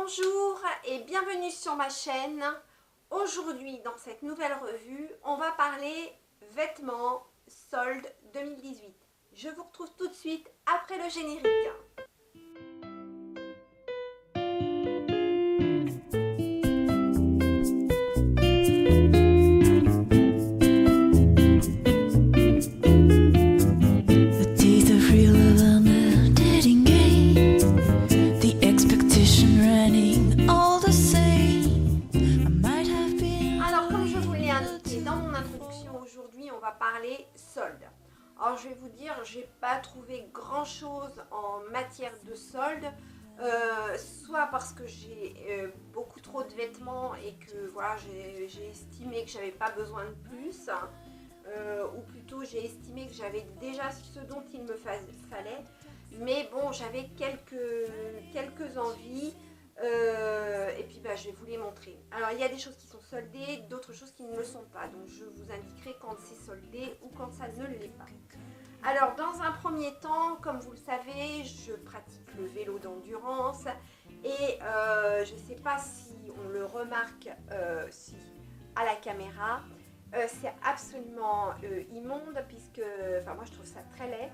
Bonjour et bienvenue sur ma chaîne. Aujourd'hui, dans cette nouvelle revue, on va parler vêtements soldes 2018. Je vous retrouve tout de suite après le générique. Alors, comme je vous l'ai indiqué dans mon introduction, aujourd'hui, on va parler soldes. Alors, je vais vous dire, j'ai pas trouvé grand chose en matière de soldes. Soit parce que j'ai beaucoup trop de vêtements et que voilà, j'ai estimé que j'avais pas besoin de plus, ou plutôt j'ai estimé que j'avais déjà ce dont il me fallait, mais bon, j'avais quelques envies, et puis je vais vous les montrer. Alors il y a des choses qui sont soldées, d'autres choses qui ne le sont pas, donc je vous indiquerai quand c'est soldé ou quand ça ne l'est pas. Alors dans un premier temps, comme vous le savez, je pratique le vélo d'endurance et je ne sais pas si on le remarque à la caméra, c'est absolument immonde puisque, enfin moi je trouve ça très laid,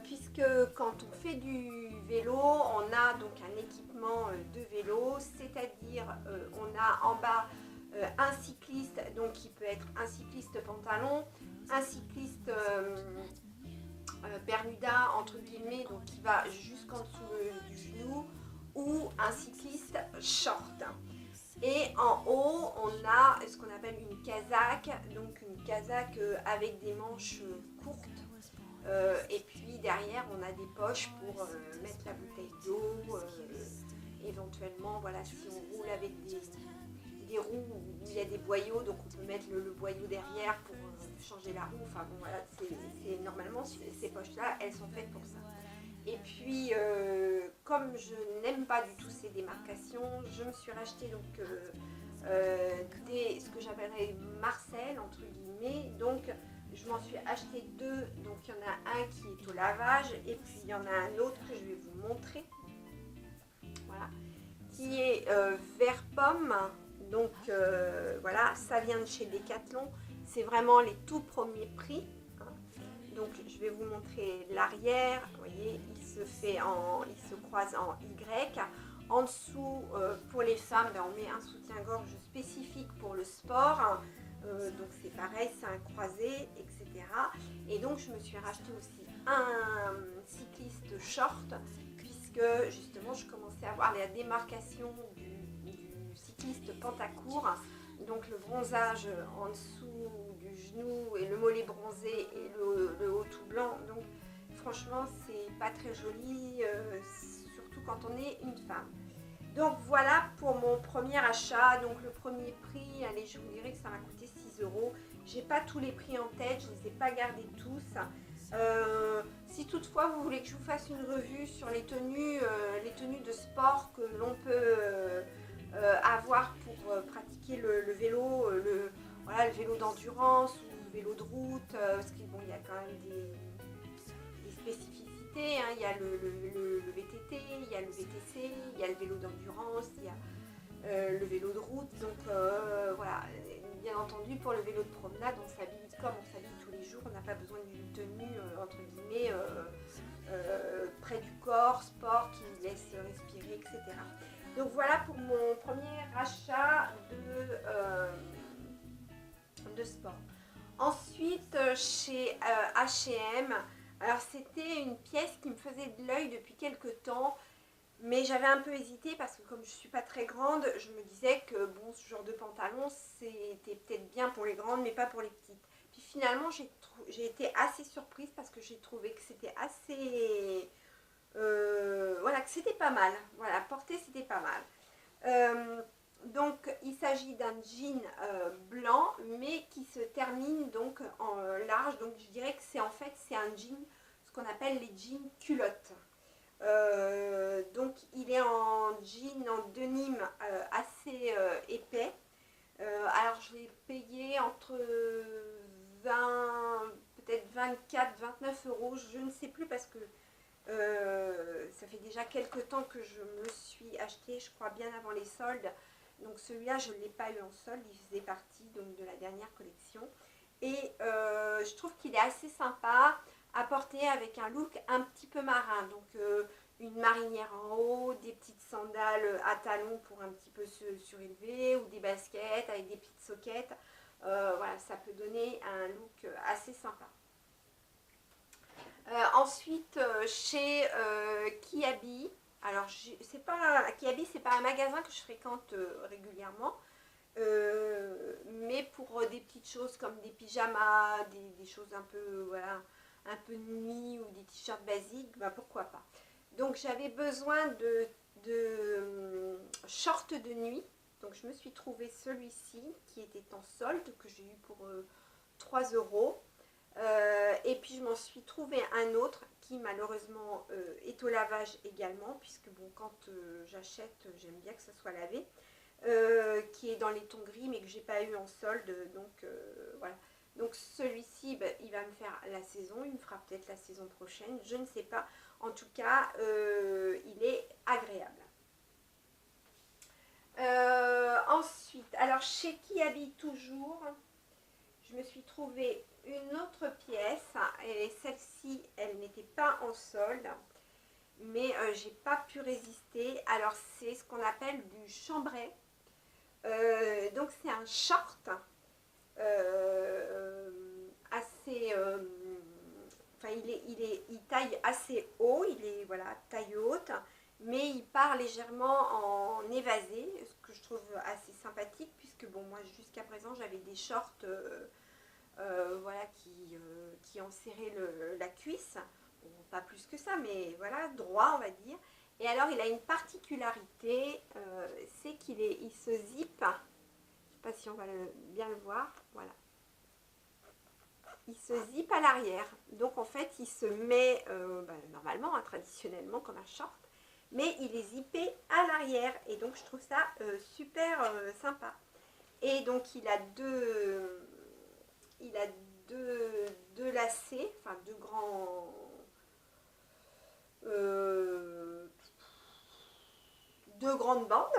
puisque quand on fait du vélo, on a donc un équipement de vélo, c'est-à-dire on a en bas un cycliste, donc qui peut être un cycliste pantalon, un cycliste Bermuda entre guillemets, donc qui va jusqu'en dessous du genou, ou un cycliste short. Et en haut, on a ce qu'on appelle une casaque, donc une casaque avec des manches courtes. Et puis derrière, on a des poches pour mettre la bouteille d'eau, éventuellement, voilà, si on roule avec des roues où il y a des boyaux, donc on peut mettre le boyau derrière pour changer la roue. Enfin bon, voilà, normalement ces poches-là, elles sont faites pour ça. Et puis, comme je n'aime pas du tout ces démarcations, je me suis racheté donc ce que j'appellerais Marcel entre guillemets. Donc, je m'en suis acheté deux. Donc, il y en a un qui est au lavage et puis il y en a un autre que je vais vous montrer. Voilà, qui est vert pomme. Donc, voilà, ça vient de chez Decathlon. C'est vraiment les tout premiers prix. Donc je vais vous montrer l'arrière. Vous voyez, il se croise en Y. En dessous, pour les femmes, on met un soutien-gorge spécifique pour le sport. Donc c'est pareil, c'est un croisé, etc. Et donc je me suis racheté aussi un cycliste short, puisque justement je commençais à voir la démarcation du cycliste pantacourt. Donc le bronzage en dessous du genou et le mollet bronzé et le haut tout blanc. Donc franchement c'est pas très joli, surtout quand on est une femme. Donc voilà pour mon premier achat. Donc le premier prix, allez, je vous dirais que ça m'a coûté 6 €. J'ai pas tous les prix en tête, je les ai pas gardés tous. Si toutefois vous voulez que je vous fasse une revue sur les tenues de sport que l'on peut avoir pour pratiquer le vélo, voilà, le vélo d'endurance ou le vélo de route, parce qu'il bon, y a quand même des spécificités, hein. Il y a le VTT, il y a le VTC, il y a le vélo d'endurance, il y a le vélo de route. Donc voilà, bien entendu pour le vélo de promenade, on s'habille comme on s'habille tous les jours, on n'a pas besoin d'une tenue entre guillemets près du corps, sport qui nous laisse respirer, etc. Donc voilà pour mon premier achat de sport. Ensuite, chez H&M, alors c'était une pièce qui me faisait de l'œil depuis quelques temps, mais j'avais un peu hésité parce que comme je ne suis pas très grande, je me disais que bon, ce genre de pantalon, c'était peut-être bien pour les grandes, mais pas pour les petites. Puis finalement, j'ai été assez surprise parce que j'ai trouvé que c'était assez... voilà, que c'était pas mal. Voilà, porter, c'était pas mal. Donc il s'agit d'un jean blanc mais qui se termine donc en large, donc je dirais que c'est un jean, ce qu'on appelle les jeans culottes. Donc il est en jean en denim assez épais. Alors je l'ai payé entre 20, peut-être 24, 29 €, je ne sais plus parce que Ça fait déjà quelques temps que je me suis acheté, je crois bien avant les soldes. Donc celui-là, je ne l'ai pas eu en solde, il faisait partie donc, de la dernière collection. Et je trouve qu'il est assez sympa à porter avec un look un petit peu marin. Donc une marinière en haut, des petites sandales à talons pour un petit peu se surélever, ou des baskets avec des petites soquettes. Voilà, ça peut donner un look assez sympa. Ensuite, chez Kiabi, alors c'est pas Kiabi, c'est pas un magasin que je fréquente régulièrement, mais pour des petites choses comme des pyjamas, des choses un peu voilà, un peu de nuit, ou des t-shirts basiques, bah pourquoi pas. Donc j'avais besoin de shorts de nuit, donc je me suis trouvé celui-ci qui était en solde, que j'ai eu pour 3 euros. Et puis je m'en suis trouvé un autre qui malheureusement est au lavage également, puisque bon, quand j'achète, j'aime bien que ça soit lavé, qui est dans les tons gris mais que j'ai pas eu en solde, donc voilà. Donc celui-ci, bah, il va me faire la saison, il me fera peut-être la saison prochaine, je ne sais pas. En tout cas, il est agréable. Ensuite, alors chez Kiabi toujours, je me suis trouvé une autre pièce, et celle-ci, elle n'était pas en solde, mais j'ai pas pu résister. Alors c'est ce qu'on appelle du chambray. Donc c'est un short assez, enfin il taille assez haut, il est voilà taille haute, mais il part légèrement en évasé, ce que je trouve assez sympathique, puisque bon, moi jusqu'à présent j'avais des shorts voilà, qui enserraient la cuisse, bon, pas plus que ça, mais voilà, droit on va dire. Et alors il a une particularité, c'est il se zippe, je ne sais pas si on va bien le voir, voilà. Il se zippe à l'arrière, donc en fait il se met normalement, hein, traditionnellement comme un short, mais il est zippé à l'arrière, et donc je trouve ça super sympa. Et donc il a deux lacets, enfin deux grands, deux grandes bandes,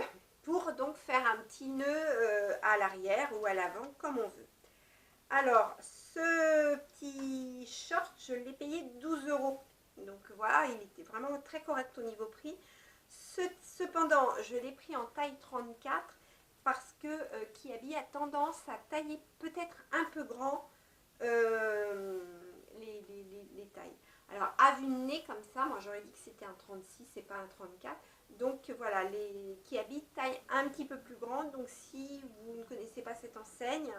pour donc faire un petit nœud à l'arrière ou à l'avant comme on veut. Alors ce petit short, je l'ai payé 12 euros, donc voilà, il était vraiment très correct au niveau prix. Cependant, je l'ai pris en taille 34, parce que Kiabi a tendance à tailler peut-être un peu grand les tailles. Alors à vue de nez comme ça, moi j'aurais dit que c'était un 36 et pas un 34. Donc voilà, les Kiabi taille un petit peu plus grande. Donc si vous ne connaissez pas cette enseigne,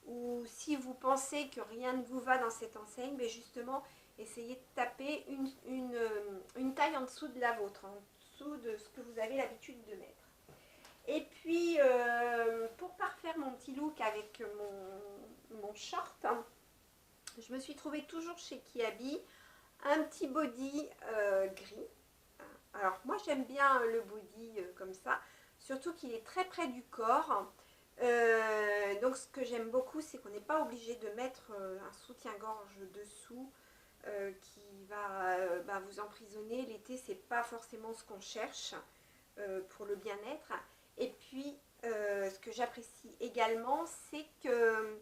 ou si vous pensez que rien ne vous va dans cette enseigne, mais justement essayez de taper une taille en dessous de la vôtre, en dessous de ce que vous avez l'habitude de mettre. Et puis pour parfaire mon petit look avec mon short, je me suis trouvée toujours chez Kiabi un petit body gris. Alors moi j'aime bien le body comme ça, surtout qu'il est très près du corps. Donc ce que j'aime beaucoup, c'est qu'on n'est pas obligé de mettre un soutien-gorge dessous qui va vous emprisonner. L'été, c'est pas forcément ce qu'on cherche pour le bien-être. Et puis ce que j'apprécie également, c'est que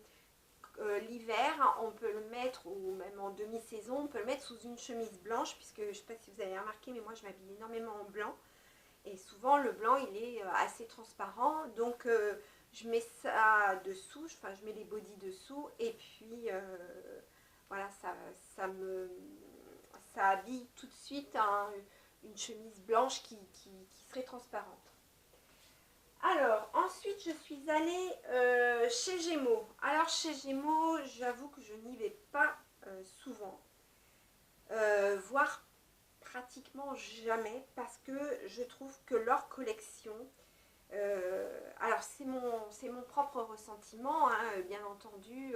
l'hiver, on peut le mettre, ou même en demi-saison, on peut le mettre sous une chemise blanche, puisque je ne sais pas si vous avez remarqué, mais moi je m'habille énormément en blanc, et souvent le blanc il est assez transparent, donc je mets ça dessous, enfin je mets les bodys dessous, et puis voilà, ça habille tout de suite une chemise blanche qui serait transparente. Alors, ensuite, je suis allée chez Gémeaux. Alors, chez Gémeaux, j'avoue que je n'y vais pas souvent, voire pratiquement jamais, parce que je trouve que leur collection, alors c'est mon propre ressentiment, hein, bien entendu,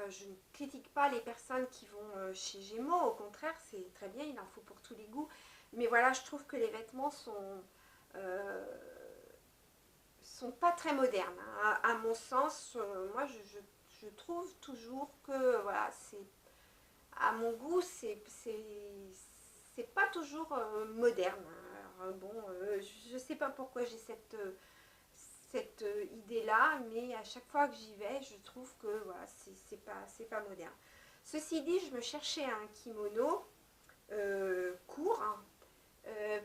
je ne critique pas les personnes qui vont chez Gémeaux, au contraire, c'est très bien, il en faut pour tous les goûts, mais voilà, je trouve que les vêtements sont pas très modernes, hein. À mon sens, moi je trouve toujours que voilà, c'est à mon goût, c'est pas toujours moderne. Alors, bon, je ne sais pas pourquoi j'ai cette idée-là, mais à chaque fois que j'y vais, je trouve que voilà, c'est pas moderne. Ceci dit, je me cherchais un kimono court, hein,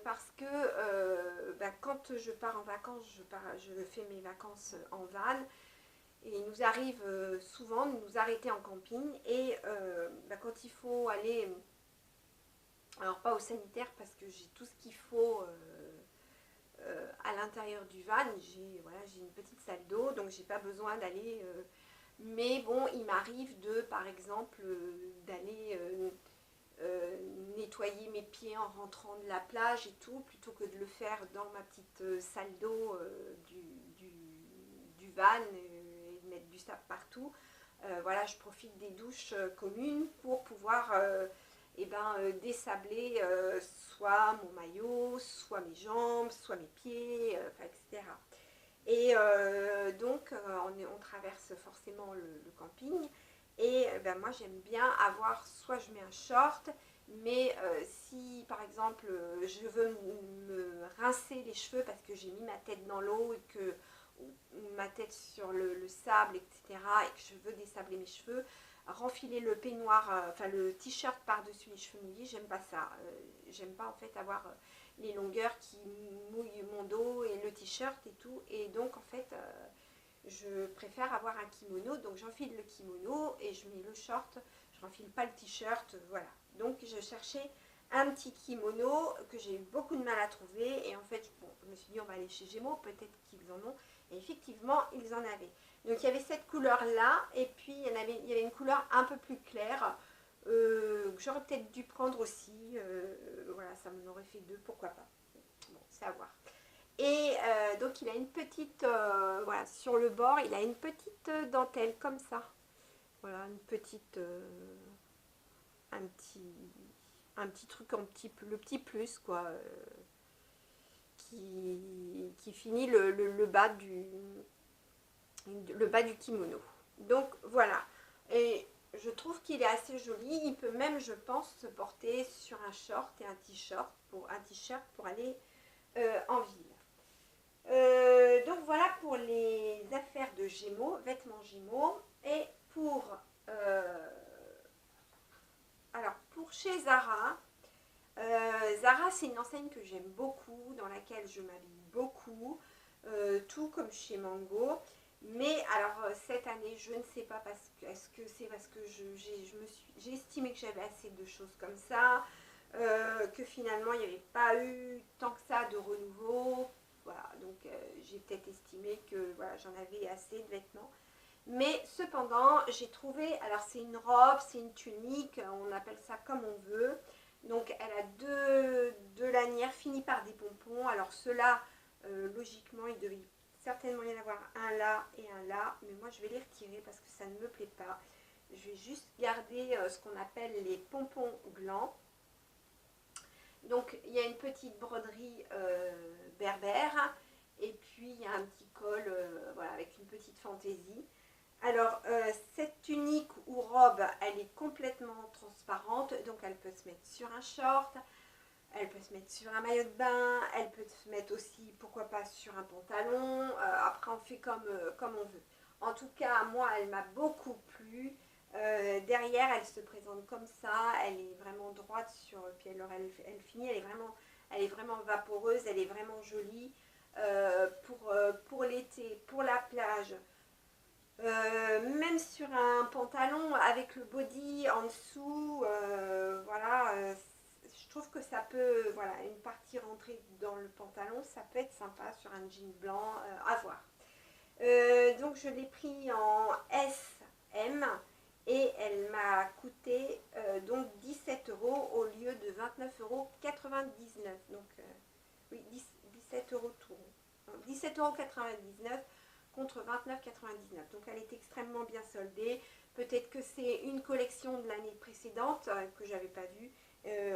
parce que bah, quand je pars en vacances, je fais mes vacances en van, et il nous arrive souvent de nous arrêter en camping, et bah, quand il faut aller, alors pas au sanitaire parce que j'ai tout ce qu'il faut à l'intérieur du van, j'ai une petite salle d'eau, donc j'ai pas besoin d'aller, mais bon, il m'arrive de, par exemple, d'aller nettoyer mes pieds en rentrant de la plage et tout, plutôt que de le faire dans ma petite salle d'eau du van et de mettre du sable partout. Voilà, je profite des douches communes pour pouvoir désabler soit mon maillot, soit mes jambes, soit mes pieds, etc. Et donc, on traverse forcément le camping. Et ben, moi, j'aime bien avoir, soit je mets un short, mais si par exemple je veux me rincer les cheveux parce que j'ai mis ma tête dans l'eau et que ma tête sur le sable, etc., et que je veux désabler mes cheveux, renfiler le peignoir, enfin le t-shirt par-dessus les cheveux mouillés, j'aime pas ça. J'aime pas en fait avoir les longueurs qui mouillent mon dos et le t-shirt et tout. Et donc en fait, je préfère avoir un kimono. Donc j'enfile le kimono et je mets le short. Je renfile pas le t-shirt, voilà. Donc je cherchais un petit kimono que j'ai eu beaucoup de mal à trouver. Et en fait, bon, je me suis dit on va aller chez Gémeaux, peut-être qu'ils en ont. Et effectivement, ils en avaient. Donc il y avait cette couleur-là, et puis il y avait une couleur un peu plus claire, que j'aurais peut-être dû prendre aussi. Voilà, ça m'en aurait fait deux, pourquoi pas. Bon, c'est à voir. Et donc il a une petite, voilà, sur le bord, il a une petite dentelle comme ça. Voilà, une petite, un petit truc, le petit plus, quoi, qui finit le bas le bas du kimono. Donc voilà. Et je trouve qu'il est assez joli. Il peut même, je pense, se porter sur un short et un t-shirt pour aller en ville. Donc voilà pour les affaires de Gémeaux, vêtements Gémeaux. Et pour chez Zara, Zara, c'est une enseigne que j'aime beaucoup, dans laquelle je m'habille beaucoup, tout comme chez Mango. Mais alors cette année, je ne sais pas est-ce que c'est parce que j'ai estimé que j'avais assez de choses comme ça, que finalement il n'y avait pas eu tant que ça de renouveau. Voilà, donc j'ai peut-être estimé que voilà, j'en avais assez de vêtements. Mais cependant, j'ai trouvé, alors c'est une robe, c'est une tunique, on appelle ça comme on veut. Donc elle a deux lanières finies par des pompons. Alors ceux-là, logiquement, il devait certainement y en avoir un là et un là. Mais moi, je vais les retirer parce que ça ne me plaît pas. Je vais juste garder ce qu'on appelle les pompons glands. Donc il y a une petite broderie berbère. Et puis il y a un petit col voilà, avec une petite fantaisie. Alors, cette tunique ou robe, elle est complètement transparente, donc elle peut se mettre sur un short, elle peut se mettre sur un maillot de bain, elle peut se mettre aussi, pourquoi pas, sur un pantalon. Après, on fait comme on veut. En tout cas, moi, elle m'a beaucoup plu. Derrière, elle se présente comme ça, elle est vraiment droite puis alors elle finit, elle est vraiment vaporeuse, elle est vraiment jolie. Pour l'été, pour la plage, même sur un pantalon avec le body en dessous, voilà, je trouve que ça peut, voilà, une partie rentrée dans le pantalon, ça peut être sympa sur un jean blanc, à voir. Donc je l'ai pris en SM et elle m'a coûté donc 17 € au lieu de 29,99 €. Donc oui, 17 € tout rond. 17,99 € contre 29,99 €. Donc elle est extrêmement bien soldée. Peut-être que c'est une collection de l'année précédente que j'avais pas vue.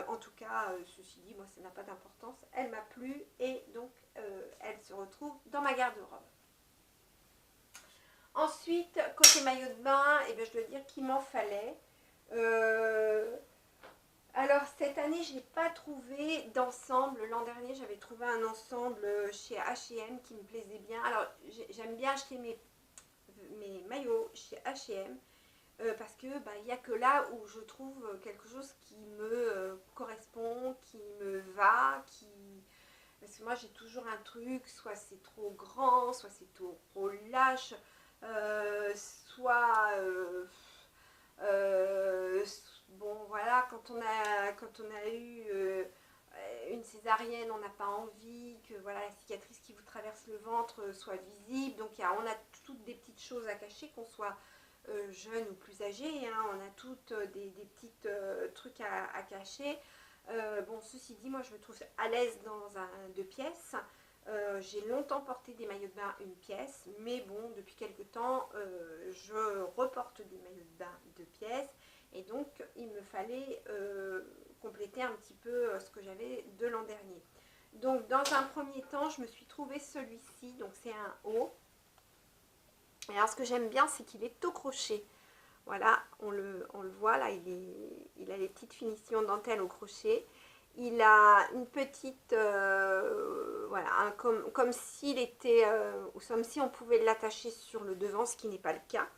En tout cas, ceci dit, moi ça n'a pas d'importance. Elle m'a plu et donc elle se retrouve dans ma garde-robe. Ensuite, côté maillot de bain, je dois dire qu'il m'en fallait. Alors cette année, je n'ai pas trouvé d'ensemble. L'an dernier, j'avais trouvé un ensemble chez H&M qui me plaisait bien. Alors j'aime bien acheter mes maillots chez H&M parce que il n'y a que là où je trouve quelque chose qui me correspond, qui me va, parce que moi j'ai toujours un truc, soit c'est trop grand, soit c'est trop lâche, soit bon voilà, quand on a eu une césarienne, on n'a pas envie que voilà, la cicatrice qui vous traverse le ventre soit visible. Donc on a toutes des petites choses à cacher, qu'on soit jeune ou plus âgé, hein, on a toutes des petites trucs à cacher. Bon, ceci dit, moi je me trouve à l'aise dans un 2 pièces. J'ai longtemps porté des maillots de bain 1 pièce, mais bon, depuis quelques temps, je reporte des maillots de bain 2 pièces. Et donc, il me fallait compléter un petit peu ce que j'avais de l'an dernier. Donc, dans un premier temps, je me suis trouvé celui-ci. Donc, c'est un haut. Et alors, ce que j'aime bien, c'est qu'il est au crochet. Voilà, on le voit là, il a les petites finitions dentelle au crochet. Il a une petite, voilà, comme s'il était, comme si on pouvait l'attacher sur le devant, ce qui n'est pas le cas.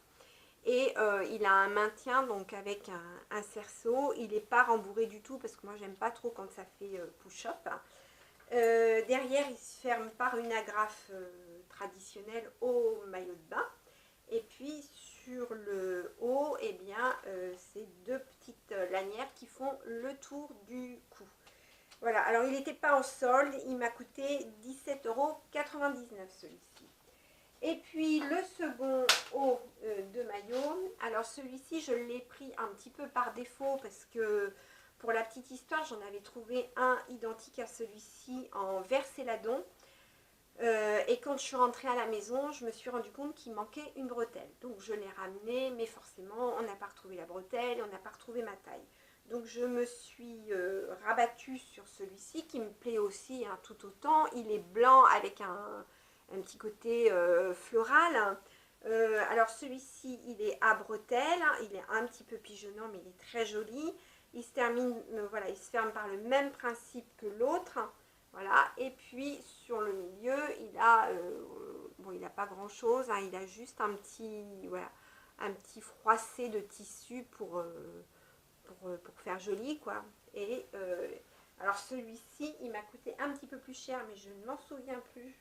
Et il a un maintien, donc avec un cerceau. Il n'est pas rembourré du tout, parce que moi j'aime pas trop quand ça fait push-up. Derrière, il se ferme par une agrafe traditionnelle au maillot de bain. Et puis sur le haut, eh bien, c'est 2 petites lanières qui font le tour du cou. Voilà, alors il n'était pas en solde, il m'a coûté 17,99 € celui-ci. Et puis le second haut de maillot, alors celui-ci je l'ai pris un petit peu par défaut parce que pour la petite histoire, j'en avais trouvé un identique à celui-ci en vert céladon. Et quand je suis rentrée à la maison, je me suis rendu compte qu'il manquait une bretelle. Donc je l'ai ramené, mais forcément, on n'a pas retrouvé la bretelle, on n'a pas retrouvé ma taille. Donc je me suis rabattue sur celui-ci qui me plaît aussi hein, tout autant. Il est blanc avec un petit côté floral. Alors celui-ci, il est à bretelle, il est un petit peu pigeonnant, mais il est très joli. Il se termine, voilà, il se ferme par le même principe que l'autre. Voilà, et puis sur le milieu, il a, bon, il n'a pas grand chose, hein, il a juste un petit, voilà, un petit froissé de tissu pour faire joli, quoi. Et alors celui-ci, il m'a coûté un petit peu plus cher, mais je ne m'en souviens plus.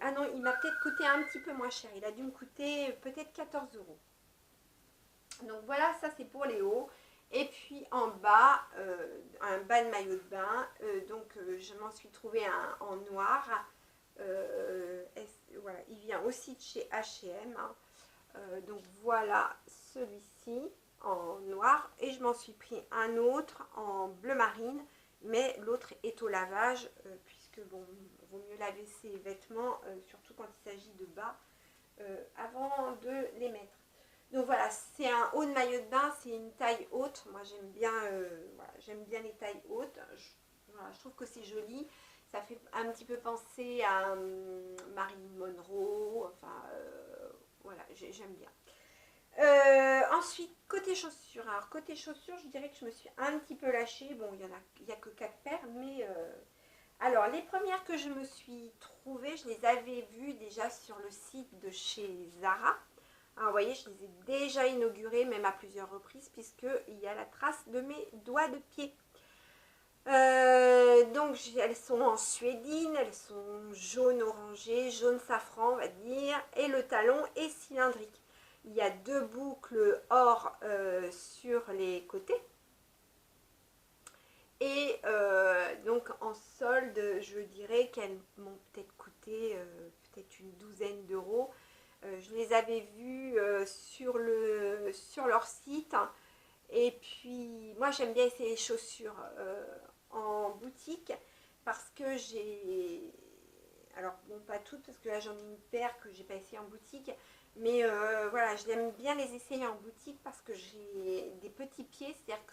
Ah non, il m'a peut-être coûté un petit peu moins cher, il a dû me coûter peut-être 14 €. Donc voilà, ça c'est pour les hauts. Et puis en bas, un bas de maillot de bain. Donc je m'en suis trouvé un en noir. Voilà, il vient aussi de chez H&M. Donc voilà celui-ci en noir. Et je m'en suis pris un autre en bleu marine. Mais l'autre est au lavage, puisque bon, vaut mieux laver ses vêtements, surtout quand il s'agit de bas, avant de les mettre. Donc voilà, c'est un haut de maillot de bain, c'est une taille haute. Moi j'aime bien, voilà, j'aime bien les tailles hautes. Voilà, je trouve que c'est joli. Ça fait un petit peu penser à Marilyn Monroe. Enfin, voilà, j'aime bien. Ensuite, côté chaussures. Alors côté chaussures, je dirais que je me suis un petit peu lâchée. Bon, il n'y a que 4 paires, mais alors les premières que je me suis trouvées, je les avais vues déjà sur le site de chez Zara. Alors, vous voyez, je les ai déjà inaugurées, même à plusieurs reprises, puisqu'il y a la trace de mes doigts de pied. Donc, elles sont en suédine, elles sont jaune orangé, jaune safran, on va dire, et le talon est cylindrique. Il y a 2 boucles or sur les côtés. Et donc, en solde, je dirais qu'elles m'ont peut-être coûté peut-être une douzaine d'euros. Je les avais vus sur leur site. Et puis, moi, j'aime bien essayer les chaussures en boutique parce que j'ai... Alors, bon, pas toutes, parce que là, j'en ai une paire que j'ai pas essayé en boutique. Mais voilà, je l'aime bien les essayer en boutique parce que j'ai des petits pieds. C'est-à-dire que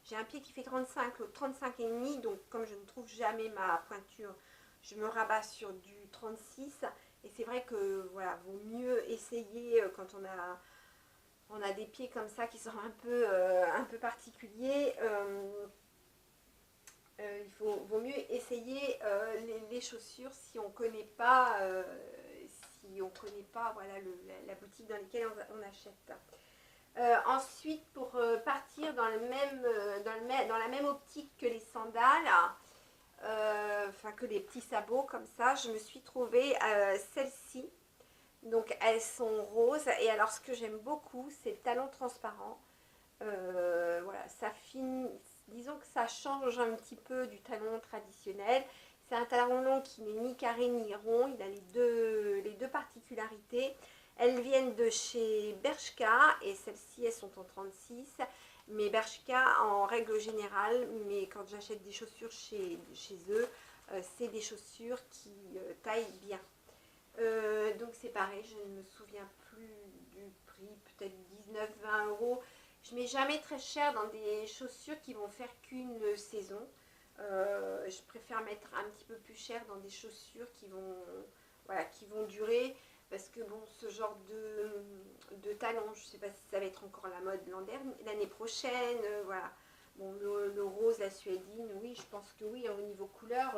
j'ai un pied qui fait 35, l'autre 35,5. Donc, comme je ne trouve jamais ma pointure, je me rabats sur du 36. Et c'est vrai que voilà, vaut mieux essayer quand on a on a des pieds comme ça qui sont un peu particuliers, vaut mieux essayer les chaussures si on ne connaît pas, voilà, la boutique dans laquelle on achète. Ensuite, pour partir dans la même optique que les sandales, que les petits sabots comme ça, je me suis trouvée celles-ci. Donc elles sont roses, et alors ce que j'aime beaucoup, c'est le talon transparent. Voilà, ça finit, disons que ça change un petit peu du talon traditionnel. C'est un talon qui n'est ni carré ni rond, il a les deux particularités. Elles viennent de chez Bershka, et celles-ci elles sont en 36. Mais Bershka, en règle générale, mais quand j'achète des chaussures chez eux, c'est des chaussures qui taillent bien. Donc c'est pareil, je ne me souviens plus du prix, peut-être 19-20 euros. Je mets jamais très cher dans des chaussures qui vont faire qu'une saison. Je préfère mettre un petit peu plus cher dans des chaussures qui vont durer. Parce que bon, ce genre de talons, je ne sais pas si ça va être encore la mode l'année prochaine. Voilà. Bon, le rose, la suédine, oui, je pense que oui, au niveau couleur,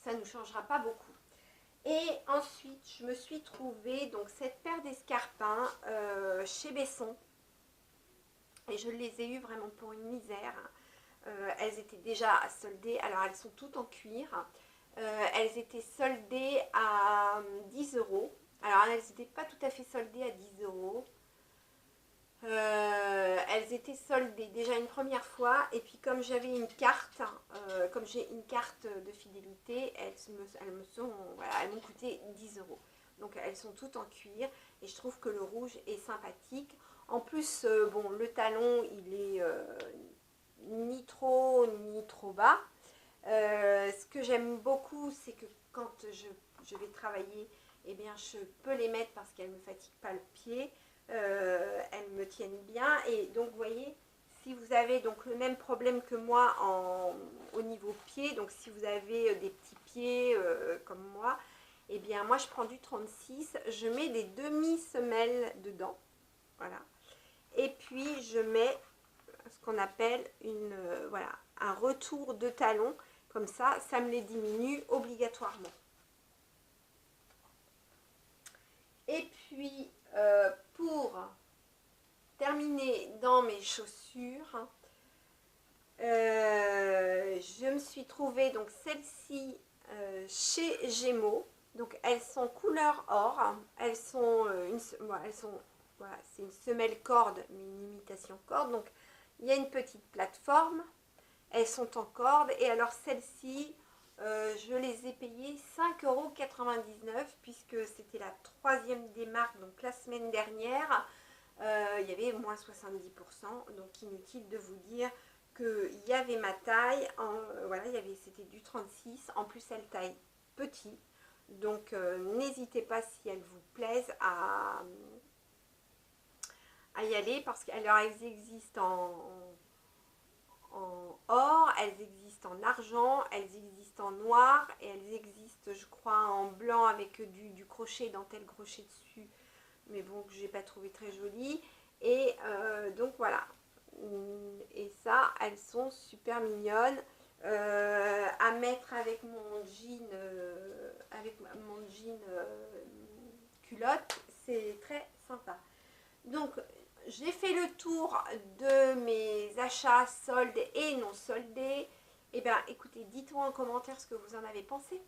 ça ne nous changera pas beaucoup. Et ensuite, je me suis trouvée donc cette paire d'escarpins chez Besson. Et je les ai eues vraiment pour une misère. Elles étaient déjà soldées. Alors, elles sont toutes en cuir. Elles étaient soldées à 10 euros. Alors, elles n'étaient pas tout à fait soldées à 10 euros. Elles étaient soldées déjà une première fois, et puis comme j'avais une carte, comme j'ai une carte de fidélité, elles m'ont coûté 10 euros. Donc elles sont toutes en cuir, et je trouve que le rouge est sympathique. En plus, bon, le talon, il est ni trop haut ni trop bas. Ce que j'aime beaucoup, c'est que quand je vais travailler, eh bien, je peux les mettre parce qu'elles ne me fatiguent pas le pied. Elles me tiennent bien, et donc vous voyez, si vous avez donc le même problème que moi au niveau pied, donc si vous avez des petits pieds comme moi, et bien moi je prends du 36, je mets des demi-semelles dedans, voilà, et puis je mets ce qu'on appelle un retour de talon, comme ça me les diminue obligatoirement. Et puis pour terminer dans mes chaussures, je me suis trouvée donc celle-ci chez Gémeaux. Donc elles sont couleur or. Elles sont c'est une semelle corde, mais une imitation corde. Donc il y a une petite plateforme. Elles sont en corde, et alors celles-ci, je les ai payées 5,99 € puisque c'était la 3e démarque, donc la semaine dernière. Il y avait moins 70%, donc inutile de vous dire qu'il y avait ma taille, c'était du 36, en plus elle taille petit, donc n'hésitez pas, si elles vous plaisent, à y aller, parce qu'elles existent en or, elles existent en argent, elles existent en noir, et elles existent, je crois, en blanc avec du crochet, dentelle crochet dessus, mais bon, que j'ai pas trouvé très joli. Et donc voilà, et ça, elles sont super mignonnes à mettre avec mon jean culotte, c'est très sympa. Donc j'ai fait le tour de mes achats soldés et non soldés. Et bien écoutez, dites-moi en commentaire ce que vous en avez pensé.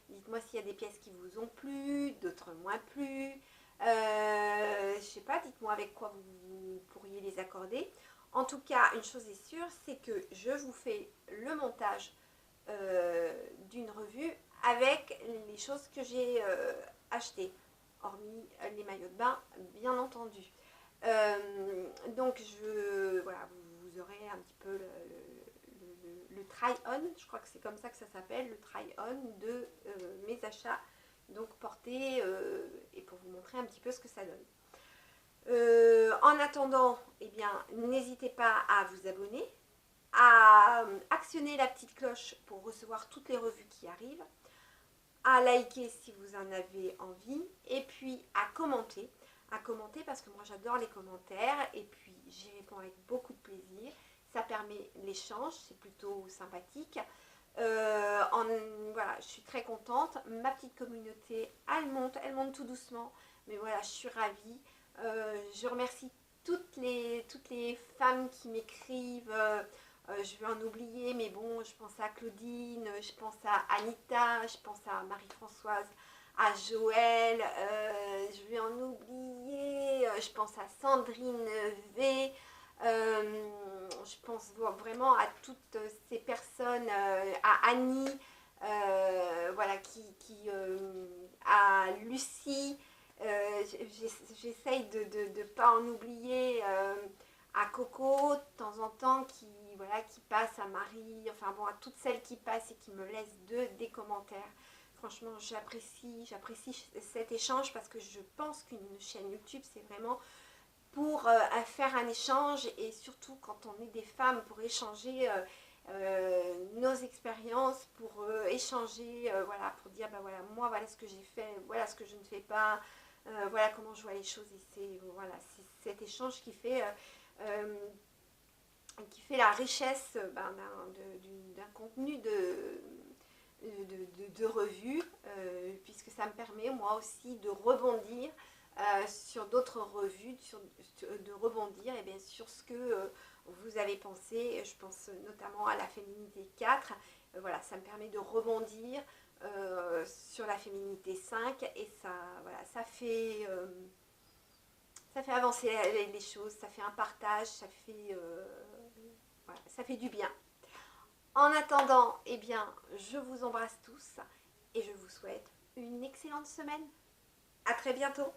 Dites-moi s'il y a des pièces qui vous ont plu, d'autres moins plu. Je sais pas, dites-moi avec quoi vous pourriez les accorder. En tout cas, une chose est sûre, c'est que je vous fais le montage d'une revue avec les choses que j'ai achetées, hormis les maillots de bain, bien entendu. Donc vous aurez un petit peu le try-on, je crois que c'est comme ça que ça s'appelle, le try-on de mes achats, donc portés, et pour vous montrer un petit peu ce que ça donne. En attendant, eh bien, n'hésitez pas à vous abonner, à actionner la petite cloche pour recevoir toutes les revues qui arrivent, à liker si vous en avez envie, et puis à commenter, à commenter parce que moi j'adore les commentaires et puis j'y réponds avec beaucoup de plaisir. Ça permet l'échange, c'est plutôt sympathique. Voilà, je suis très contente. Ma petite communauté, elle monte tout doucement. Mais voilà, je suis ravie. Je remercie toutes les femmes qui m'écrivent. Je vais en oublier, mais bon, je pense à Claudine, je pense à Anita, je pense à Marie-Françoise, à Joël, je vais en oublier, je pense à Sandrine V, je pense vraiment à toutes ces personnes, à Annie, voilà, à Lucie, j'essaye de ne pas en oublier, à Coco, de temps en temps, qui passe, à Marie, enfin bon, à toutes celles qui passent et qui me laissent des commentaires. Franchement, j'apprécie cet échange parce que je pense qu'une chaîne YouTube, c'est vraiment pour faire un échange et surtout quand on est des femmes, pour échanger nos expériences, pour échanger, voilà, pour dire, bah voilà, moi, voilà ce que j'ai fait, voilà ce que je ne fais pas, voilà comment je vois les choses. Et c'est voilà, cet échange qui fait la richesse d'un contenu de revue, puisque ça me permet moi aussi de rebondir sur d'autres revues, de rebondir et bien sur ce que vous avez pensé. Je pense notamment à la féminité 4. Voilà, ça me permet de rebondir sur la féminité 5 et ça, voilà, ça fait avancer les choses, ça fait un partage, voilà, ça fait du bien. En attendant, eh bien, je vous embrasse tous et je vous souhaite une excellente semaine. À très bientôt.